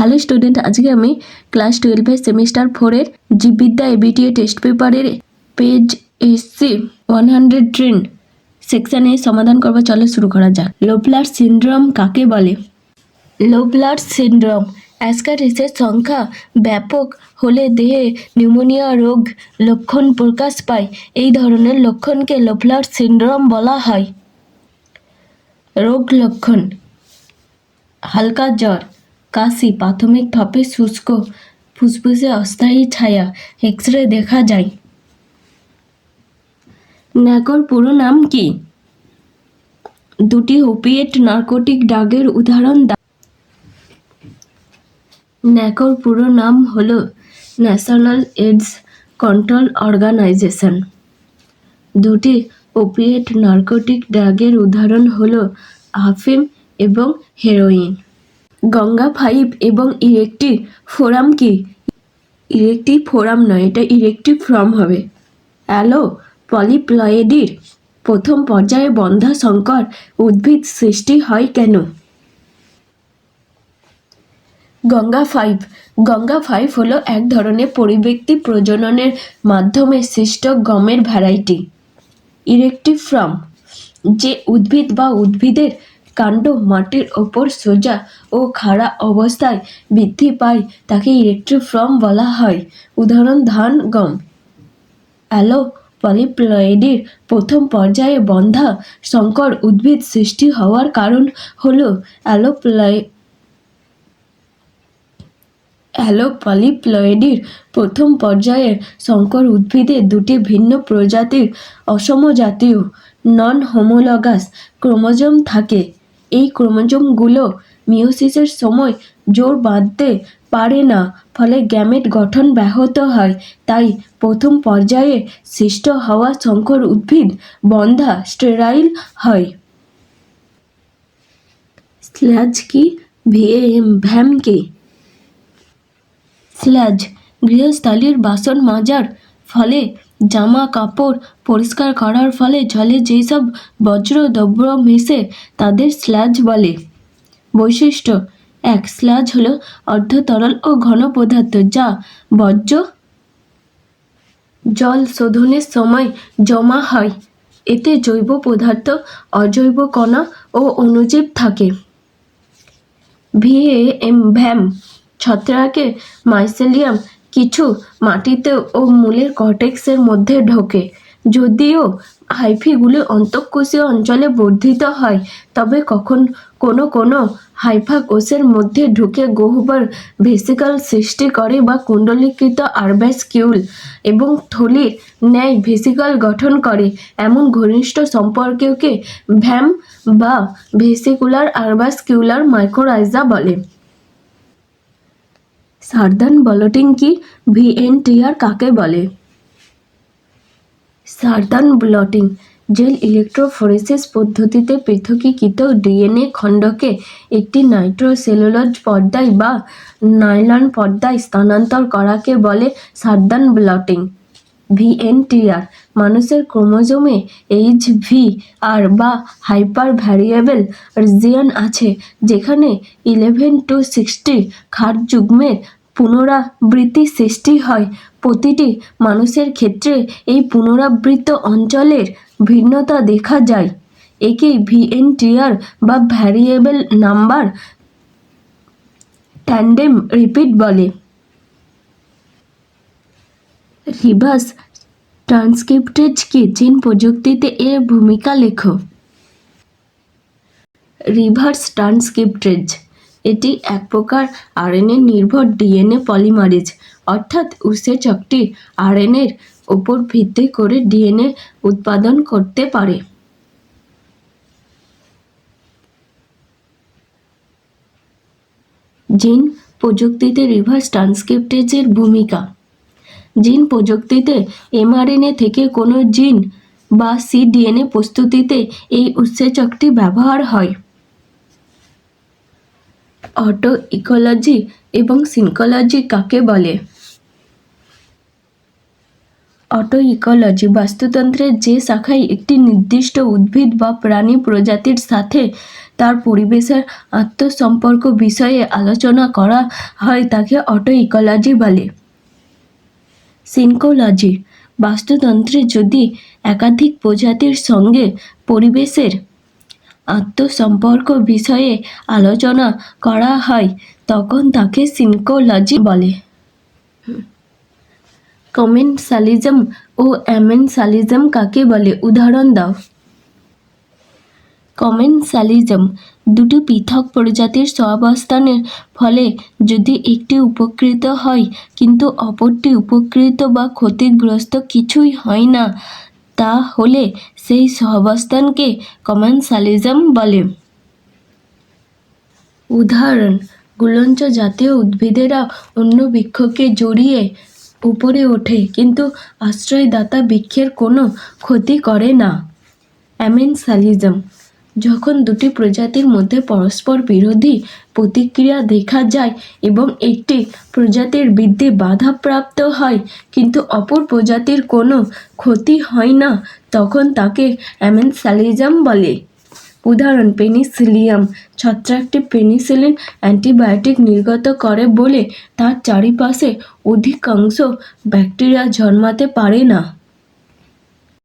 Hello student, আজকে আমি class 12 semester 4 জীববিদ্যা ABTA test পেপারের পেজ এসসি 110 সেকশনে সমাধান করব। চলো শুরু করা যাক। লোপলার সিনড্রোম কাকে বলে? লোপলার সিনড্রোম অ্যাসকারিসের সংখ্যা ব্যাপক হলে দেহে নিউমোনিয়া রোগ লক্ষণ প্রকাশ পায়। এই ধরনের লক্ষণকে লোপলার সিনড্রোম বলা হয়। রোগ লক্ষণ: হালকা জ্বর, কাশি, প্রাথমিকভাবে শুষ্ক, ফুসফুসে অস্থায়ী ছায়া, এক্স-রে দেখা যায়। ন্যাকোর পুরো নাম কি? দুটি ওপিয়েট নার্কোটিক ড্রাগের উদাহরণ দাও। ন্যাকোর পুরো নাম হলো ন্যাশনাল এইডস কন্ট্রোল অর্গানাইজেশন। দুটি ওপিয়েট নার্কোটিক ড্রাগের উদাহরণ হলো আফিম এবং হেরোইন। গঙ্গা 5 এবং ইরেক্টিভ ফোরাম কি? ইরেক্টিভ ফোরাম নয়, এটা ইরেক্টিভ ফর্ম হবে। অ্যালো পলিপ্লয়েডির প্রথম পর্যায়ে বন্ধা সংকর উদ্ভিদ সৃষ্টি হয় কেন? গঙ্গা 5 হলো এক ধরনের পরিব্যক্তি প্রজননের মাধ্যমে সৃষ্ট গমের ভ্যারাইটি। ইরেক্টিভ ফর্ম: যে উদ্ভিদ বা উদ্ভিদের কাণ্ড মাটির ওপর সোজা ও খাড়া অবস্থায় বৃদ্ধি পায় তাকে ইরেক্টিভ ফর্ম বলা হয়। উদাহরণ ধান, গম। অ্যালো পলিপ্লয়েডির প্রথম পর্যায়ে বন্ধা সংকর উদ্ভিদ সৃষ্টি হওয়ার কারণ হলো অ্যালো পলিপ্লয়েডির প্রথম পর্যায়ের সংকর উদ্ভিদে দুটি ভিন্ন প্রজাতির অসমজাতীয় নন হোমোলগাস ক্রোমোজোম থাকে। এই ক্রোমোজোমগুলো মিওসিসের সময় জোড় বাঁধতে পারে না, ফলে গ্যামেট গঠন ব্যাহত হয়। তাই প্রথম পর্যায়ে সৃষ্ট হওয়া সংকর উদ্ভিদ বন্ধা স্টেরাইল হয়। স্ল্যাজ কি? ভ্যাম কি? স্ল্যাজ গৃহস্থালির বাসন মাজার ফলে, জামা কাপড় পরিষ্কার করার ফলে জলে যেসব বজ্র দ্রব্য মেশে তাদের স্ল্যাজ বলে। বৈশিষ্ট্য: 1. স্ল্যাজ হলো অর্ধ তরল ও ঘন পদার্থ যা বর্জ্য জল শোধনের সময় জমা হয়। এতে জৈব পদার্থ, অজৈব কণা ও অণুজীব থাকে। ভ্যাম ছত্রাকের মাইসেলিয়াম কিছু মাটিতে ও মূলের কর্টেক্সের মধ্যে ঢোকে। যদিও হাইফিগুলি অন্তঃকোষীয় অঞ্চলে বর্ধিত হয়, তবে কোনো হাইফা কোষের মধ্যে ঢুকে গহ্বর ভেসিকল সৃষ্টি করে বা কুণ্ডলীকৃত আরবাসকিউল এবং থলির ন্যায় ভেসিকল গঠন করে। এমন ঘনিষ্ঠ সম্পর্ককে ভ্যাম বা ভেসিকুলার আরবাসকিউলার মাইকোরাইজা বলে। সার্দান ব্লটিং কি? ভিএনটিআর কাকে বলে? সার্দান ব্লটিং জেল ইলেকট্রোফোরেসিস পদ্ধতিতে পৃথকীকৃত ডিএনএ খণ্ডকে একটি নাইট্রোসেলুলোজ পর্দায় বা নাইলন পর্দায় স্থানান্তর করাকে বলে সার্দান ব্লটিং। ভিএনটিআর মানুষের ক্রোমোজোমে HVR বা হাইপার ভ্যারিয়েবল রিজিয়ন আছে, যেখানে 11 to 60 ক্ষার যুগ্মের পুনরাবৃত্তি সৃষ্টি হয়। প্রতিটি মানুষের ক্ষেত্রে এই পুনরাবৃত্ত অঞ্চলের ভিন্নতা দেখা যায়। একেই ভিএনটিআর বা ভ্যারিয়েবল নাম্বার ট্যান্ডেম রিপিট বলে। রিভার্স ট্রান্সক্রিপ্টেজ কি? জিন প্রযুক্তিতে এর ভূমিকা লেখো। রিভার্স ট্রান্সক্রিপ্টেজ এটি এক প্রকার আরএনএ নির্ভর ডিএনএ পলিমারেজ, অর্থাৎ উৎসেচকটি আরএনএর উপর ভিত্তি করে ডিএনএ উৎপাদন করতে পারে। জিন প্রযুক্তিতে রিভার্স ট্রান্সক্রিপ্টেজের ভূমিকা: জিন প্রযুক্তিতে এমআরএনএ থেকে কোনো জিন বা সিডিএনএ প্রস্তুতিতে এই উৎসেচকটি ব্যবহার হয়। অটো ইকোলজি এবং সিনকোলজি কাকে বলে? অটো ইকোলজি বাস্তুতন্ত্রের যে শাখায় একটি নির্দিষ্ট উদ্ভিদ বা প্রাণী প্রজাতির সাথে তার পরিবেশের আন্তঃসম্পর্ক বিষয়ে আলোচনা করা হয় তাকে অটো ইকোলজি বলে। সিনকোলজি বাস্তুতন্ত্রে যদি একাধিক প্রজাতির সঙ্গে পরিবেশের আন্তঃসম্পর্ক বিষয়ে আলোচনা করা হয় তখন তাকে সিনকোলজি বলে। কমেনসালিজম ও অ্যামেনসালিজম কাকে বলে? উদাহরণ দাও। কমেনসালিজম দুটি পৃথক প্রজাতির সহাবস্থানের ফলে যদি একটি উপকৃত হয় কিন্তু অপরটি উপকৃত বা ক্ষতিগ্রস্ত কিছুই হয় না, তাহলে সেই সহাবস্থানকে কমেনসালিজম বলে। উদাহরণ: গুলঞ্চ জাতীয় উদ্ভিদেরা অন্য বৃক্ষকে জড়িয়ে উপরে ওঠে কিন্তু আশ্রয়দাতা বৃক্ষের কোনো ক্ষতি করে না। অ্যামেনসালিজম যখন দুটি প্রজাতির মধ্যে পরস্পর বিরোধী প্রতিক্রিয়া দেখা যায় এবং একটি প্রজাতির বৃদ্ধি বাধাপ্রাপ্ত হয় কিন্তু অপর প্রজাতির কোনো ক্ষতি হয় না, তখন তাকে অ্যামেনসালিজম বলে। উদাহরণ: পেনিসিলিয়াম ছত্রাকটি পেনিসিলিন অ্যান্টিবায়োটিক নির্গত করে বলে তার চারিপাশে অধিকাংশ ব্যাকটেরিয়া জন্মাতে পারে না।